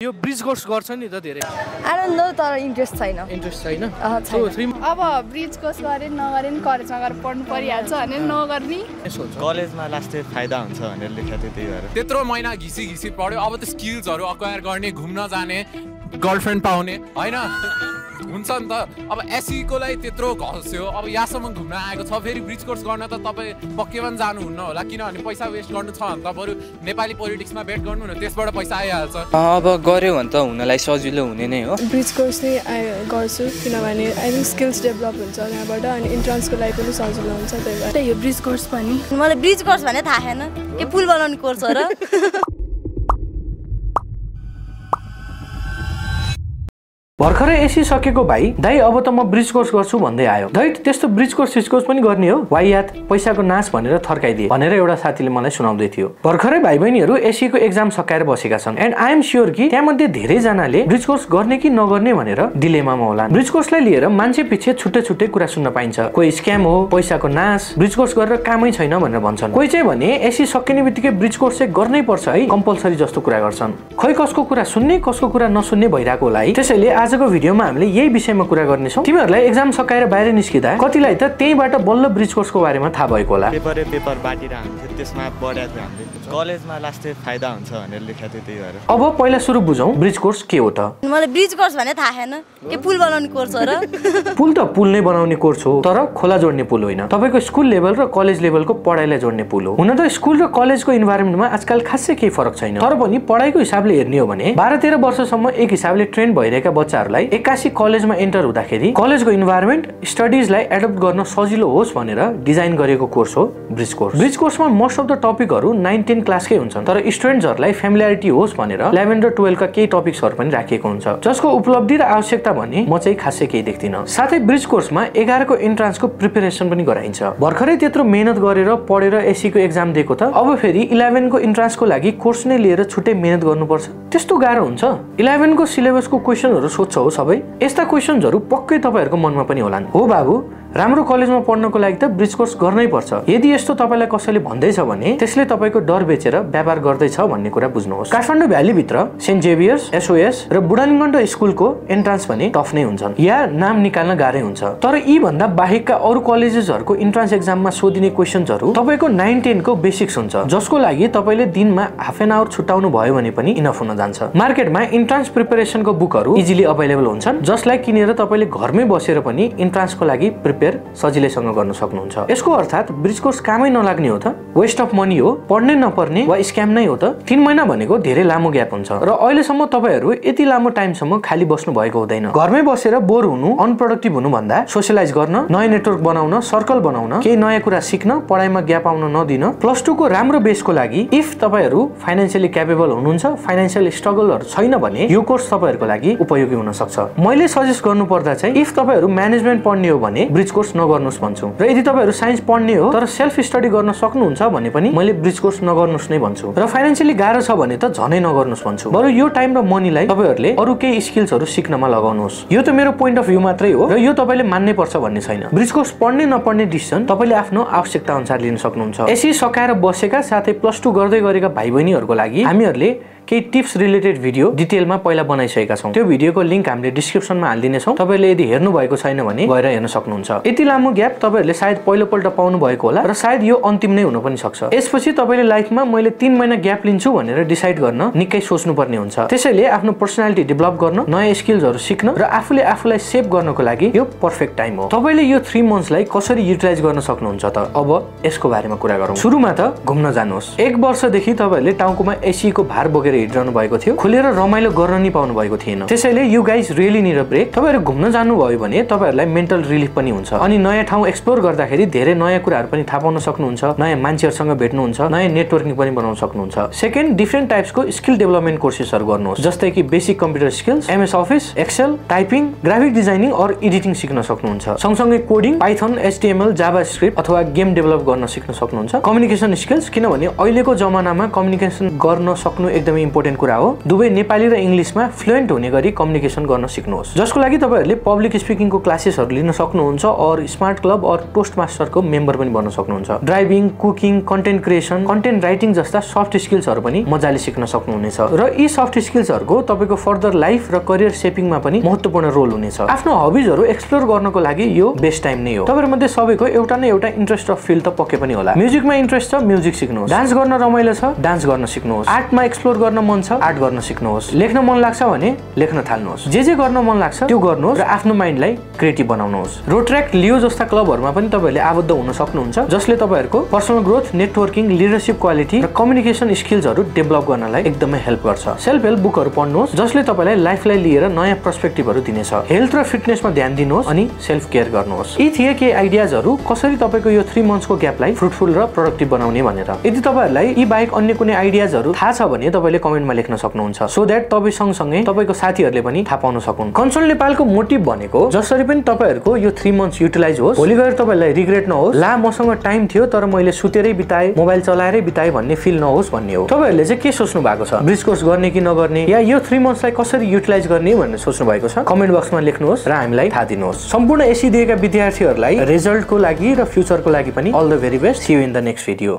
यो bridge course गर्छ नि त धेरै I don't know तर इन्ट्रेस्ट छैन अब ब्रिज कोर्स गरे नगरे नि कलेजमा गएर पढ्नु परिहाल्छ भने नगर्नी कलेजमा लास्टै फाइदा हुन्छ भनेर लेखेको थियो त्यही भएर त्यत्रो महिना घिसी पढ्यो अब त स्किल्सहरु अक्वायर गर्ने घुम्न जाने गर्लफ्रेन्ड पाउने हैन हुन्छ नि त अब एसई को लागि त्यत्रो घस्यो अब यहाँसम्म घुम्न आएको छ फेरि ब्रिज कोर्स गर्न त तपाई पक्कै पनि जानुहुन्न होला किनभने पैसा वेस्ट गर्नु छ भने त बरु नेपाली पोलिटिक्समा बेट गर्नु न त्यसबाट पैसा आइहाल्छ अब गर्यो भने त हुनलाई सजिलो हुने नै हो ब्रिज कोर्स चाहिँ गर्छु किनभने आई थिंक स्किल्स डेभलप हुन्छ यहाँबाट अनि इन्ट्रान्सको लागि पनि सजिलो हुन्छ त्यही भएर यो ब्रिज कोर्स पनि मलाई ब्रिज कोर्स भने थाहा छैन के पुल बनाउने कोर्स हो र भर्खरै एसी सकेको भाइ दाइ अब त म ब्रिज कोर्स गर्छु भन्दै आयो दाइ त्यस्तो ब्रिज कोर्स पनि गर्ने हो वायात पैसाको नाश भनेर थर्काइदिए भनेर एउटा साथीले मलाई सुनाउँदै थियो भर्खरै भाइ बहिनीहरु एसी को एक्जाम सकाएर बसेका छन् एन्ड आई एम श्योर कि त्यहाँमध्ये धेरै जनाले ब्रिज कोर्स गर्ने कि नगर्ने भनेर डिलेमामा होला ब्रिज कोर्सलाई लिएर मान्छे पछि छुट्टै छुट्टै कुरा सुन्न पाइन्छ कोही स्क्याम हो पैसाको नाश ब्रिज कोर्स गरेर कामै छैन भनेर भन्छन् कोही चाहिँ भने एसी सकिने बित्तिकै ब्रिज कोर्स चाहिँ गर्नै पर्छ है कम्पल्सरी जस्तो कुरा गर्छन् खै कसको कुरा सुन्ने कसको कुरा नसुन्ने भइराको होला है त्यसैले आजको भिडियोमा हामीले यही विषयमा कुरा गर्ने छौं तिमीहरुलाई एक्जाम सकाएर बाहिर निस्किदा कतिलाई त त्यहीबाट बल्ल ब्रिज कोर्सको बारेमा थाहा भएको होला पेपर बाटिरा हुन्थ्यो त्यसमा पढ्या थियो हामीले कलेजमा लास्टै फाइदा हुन्छ भनेर लेखेको थियो त्यही भएर अब पहिला सुरु बुझौं ब्रिज कोर्स के हो त मलाई ब्रिज कोर्स भने थाहा छैन के पुल बनाउने कोर्स हो र पुल त पुल नै बनाउने कोर्स हो तर खोला जोड्ने पुल होइन तपाईको स्कुल लेभल र कलेज लेभलको पढाइलाई जोड्ने पुल हो हुन त स्कुल र कलेजको इन्भाइरोमेन्टमा आजकल खासै केही फरक छैन तर पनि पढाइको हिसाबले हेर्ने हो भने 12-13 वर्षसम्म एक हिसाबले ट्रेन भइरहेका बच्चाहरुलाई 81 कलेजमा एन्टर हुँदाखेरि कलेजको इन्भाइरोमेन्ट स्टडीजलाई एडप्ट गर्न सजिलो होस् भनेर डिजाइन गरेको कोर्स हो ब्रिज कोर्स ब्रिज कोर्समा मोस्ट अफ द टपिकहरु 9-10 क्लासकै हुन्छन् तर स्टुडेन्ट्सहरुलाई फ्यामिलियरिटी होस् भनेर 11 र 12 का केही टपिक्सहरु पनि राखिएको हुन्छ जसको उपलब्धि र आवश्यकता भने म चाहिँ खासै केही देख्दिन साथै ब्रिज कोर्समा 11 को एन्ट्रान्सको प्रिपरेसन पनि गराइन्छ भर्खरै त्यत्रो मेहनत गरेर पढेर एससी को एक्जाम दिएको त अब फेरि 11 को एन्ट्रान्सको लागि कोर्स नै लिएर छुट्टै मेहनत गर्नुपर्छ त्यस्तो गाह्रो हुन्छ 11 को सिलेबसको क्वेशनहरु सोध्छ हो सबै यस्ता क्वेशन्सहरु पक्कै तपाईहरुको मनमा पनि होलान् हो बाबु राम्रो कलेजमा पढ्नको लागि त ब्रिज कोर्स गर्नै पर्छ यदि यस्तो तपाईलाई कसैले भन्दैछ भने त्यसले तपाईको डर बेचेर व्यापार गर्दै छ भन्ने कुरा बुझ्नुहोस् काठमाडौँ भ्याली भित्र सेन्ट जेभियर्स एसओएस र बुढालिङ्गण्ड स्कुलको एन्ट्रान्स भने टफ नै हुन्छन् या नाम निकाल्न गाह्रै हुन्छ तर यी भन्दा बाहेकका अरु कलेजेसहरुको एन्ट्रान्स एक्जाममा सोधिने क्वेशन्सहरु तपाईको 9-10 को बेसिक्स हुन्छ जसको लागि तपाईले दिनमा हाफ एन आवर छुटाउनु भयो भने पनि इनफ हुन जान्छ मार्केटमा एन्ट्रान्स प्रिपरेसनको बुकहरु इजिली अवेलेबल हुन्छन् जसलाई किनेर तपाईले घरमै बसेर पनि एन्ट्रान्सको लागि सजिलैसँग गर्न सक्नुहुन्छ यसको अर्थात ब्रिज कोर्स कामै नलाग्ने हो त वेस्ट अफ मनी हो पढ्नै नपर्ने वा स्क्याम नै हो त 3 महिना भनेको धेरै लामो ग्याप हुन्छ र अहिलेसम्म तपाईहरु यति लामो टाइमसम्म खाली बस्नु भएको हुँदैन घरमै बसेर बोर हुनु अनप्रोडक्टिभ हुनु भन्दा सोशलाइज गर्न नयाँ नेटवर्क बनाउन सर्कल बनाउन केही नयाँ कुरा सिक्न पढाइमा ग्याप आउन नदिन +2 को राम्रो बेसको लागि इफ तपाईहरु फाइनान्शियली क्यापेबल हुनुहुन्छ फाइनान्शियल स्ट्रगलहरु छैन भने यो कोर्स तपाईहरुको लागि उपयोगी हुन सक्छ मैले सजेस्ट गर्नु पर्दा चाहिँ इफ तपाईहरु म्यानेजमेन्ट पढ्ने हो भने ब्रिज कोर्स नगर्नुस् भन्छु र यदि तपाईहरु साइन्स पढ्ने हो तर सेल्फ स्टडी गर्न सक्नुहुन्छ भने पनि मैले ब्रिज कोर्स नगर्नुस् नै भन्छु र फाइनान्शियली गाह्रो छ भने त झनै नगर्नुस् भन्छु बरु यो टाइम र मनीलाई तपाईहरुले अरु केही स्किल्सहरु सिक्नमा लगाउनुस् यो त मेरो पोइन्ट अफ भ्यू मात्रै हो र यो तपाईले मान्नै पर्छ भन्ने छैन ब्रिज कोर्स पढ्ने नपढ्ने डिसिजन तपाईले आफ्नो आवश्यकता अनुसार लिन सक्नुहुन्छ एसी सकाएर बसेका साथै +2 गर्दै गरेका भाइ बहिनीहरुको लागि हामीहरुले केही टिप्स रिलेटेड भिडियो डिटेलमा पहिला बनाइसकेका छौं त्यो भिडियोको लिंक हामीले डिस्क्रिप्सनमा हाल्दिने छौं तपाईले यदि हेर्नु भएको छैन भने गएर हेर्न सक्नुहुन्छ यति लामो ग्याप तपाईहरुले सायद पहिलो पल्ट पाउनु भएको होला र सायद यो अन्तिम नै हुन पनि सक्छ यसपछि तपाईले लाइफमा मैले 3 महिना ग्याप लिन्छु भनेर डिसाइड गर्न निकै सोच्नु पर्ने हुन्छ त्यसैले आफ्नो पर्सनालिटी डेभलप गर्न नयाँ स्किल्सहरु सिक्न र आफूलाई सेभ गर्नको लागि यो पर्फेक्ट टाइम हो तपाईले यो 3 मन्थ्सलाई कसरी युटिलाइज गर्न सक्नुहुन्छ त अब यसको बारेमा कुरा गरौँ सुरुमा त घुम्न जानुहोस् 1 वर्षदेखि तपाईहरुले टाउकोमा एसी को भार बोकेर हिँड्नु भएको थियो खुलेर रमाइलो गर्न नि पाउनु भएको थिएन त्यसैले you guys really need a break तपाईहरु घुम्न जानु भयो भने तपाईहरुलाई मेन्टल रिलिफ पनि हुन्छ अनि नयाँ ठाउँ एक्सप्लोर गर्दाखेरि धेरै नयाँ कुराहरु पनि थाहा पाउन सक्नुहुन्छ नयाँ मान्छेहरुसँग भेट्नुहुन्छ नयाँ नेटवर्किङ पनि बनाउन सक्नुहुन्छ सेकेन्ड डिफरेन्ट टाइप्सको स्किल डेभलपमेन्ट कोर्सेसहरु गर्नुहोस् जस्तै कि basic computer skills MS Office Excel typing graphic designing or editing सिक्न सक्नुहुन्छ सँगसँगै कोडिङ पाइथन एचटीएमएल जाभास्क्रिप्ट अथवा गेम डेभलप गर्न सिक्न सक्नुहुन्छ कम्युनिकेसन स्किल्स किनभने अहिलेको जमानामा कम्युनिकेसन गर्न सक्नु एकदमै इम्पोर्टेन्ट कुरा हो दुवै नेपाली र इङ्ग्लिसमा फ्लुएन्ट हुने गरी कम्युनिकेसन गर्न सिक्नुहोस्, जसको लागि तपाईहरुले पब्लिक स्पिकिङको क्लासेसहरु लिन सक्नुहुन्छ और स्मार्ट क्लब और टोस्ट मास्टरको मेम्बर पनि बन्न सक्नुहुन्छ। Driving, cooking, content creation, content writing जस्ता सफ्ट स्किल्सहरु पनि मजाले सिक्न सक्नुहुनेछ र यी सफ्ट स्किल्सहरुको तपाईको फर्दर लाइफ र करियर शेपिङमा पनि महत्त्वपूर्ण रोल हुनेछ। आफ्नो हबीजहरु एक्सप्लोर गर्नको लागि यो बेस्ट टाइम नै हो। तपाईहरु मध्ये सबैको एउटा न एउटा इन्ट्रेस्ट अफ फिल्ड त पक्कै पनि होला। म्युजिकमा इन्ट्रेस्ट छ, म्युजिक सिक्नुहोस्। डान्स गर्न रमाइलो छ, डान्स गर्न सिक्नुहोस्। आर्टमा एक्सप्लोर गर्न मन छ, आर्ट गर्न सिक्नुहोस्। लेख्न मन लाग्छ भने लेख्न थाल्नुहोस्। जे गर्न मन लाग्छ त्यो गर्नुहोस् र आफ्नो माइन्डलाई क्रिएटिभ बनाउनुहोस्। रोट्र्याक्ट, लियो जस्ता क्लबहरुमा पनि तपाईहरुले आबद्ध हुन सक्नुहुन्छ, जसले तपाईहरुको personal growth, networking, leadership quality र कम्युनिकेसन स्किल्सहरु डेभलप गर्नलाई एकदमै हेल्प गर्छ। सेल्फ हेल्प बुकहरु पढ्नुहोस्, जसले तपाईलाई लाइफलाई लिएर नयाँ पर्सपेक्टिभहरु दिनेछ। हेल्थ र फिटनेसमा ध्यान दिनुहोस् अनि सेल्फ केयर गर्नुहोस्। यी थिए केही आइडियाजहरु कसरी तपाईको यो 3 मन्थ्सको ग्यापलाई फ्रुटफुल र प्रोडक्टिभ बनाउने भनेर। यदि तपाईहरुलाई यी बाहेक अन्य कुनै आइडियाजहरु थाहा छ भने तपाईले कमेन्टमा लेख्न सक्नुहुन्छ, सो दैट तपाई सँगसँगै तपाईको साथीहरुले पनि थाहा पाउन सकुन्। कन्सोल नेपालको मोटिभ भनेको जसरी पनि तपाईहरुको यो 3 मन्थ्स युटिलाइज होस्, भोलि गएर तपाईलाई रिग्रेट नहोस्, ला मसँग टाइम थियो तर मैले सुतेरै बिताए, मोबाइल चलाएरै बिताए भन्ने फिल नहोस् भन्ने हो। तपाईहरुले चाहिँ के सोच्नु भएको छ, ब्रिज कोर्स गर्ने कि नगर्ने, या यो 3 मन्थ्सलाई कसरी युटिलाइज गर्ने भनेर सोच्नु भएको छ? कमेन्ट बक्समा लेख्नुहोस् र हामीलाई थाहा दिनुहोस्। सम्पूर्ण एसी दिएका विद्यार्थीहरुलाई रिजल्टको लागि र फ्युचरको लागि पनि all the very best. See you in the next video.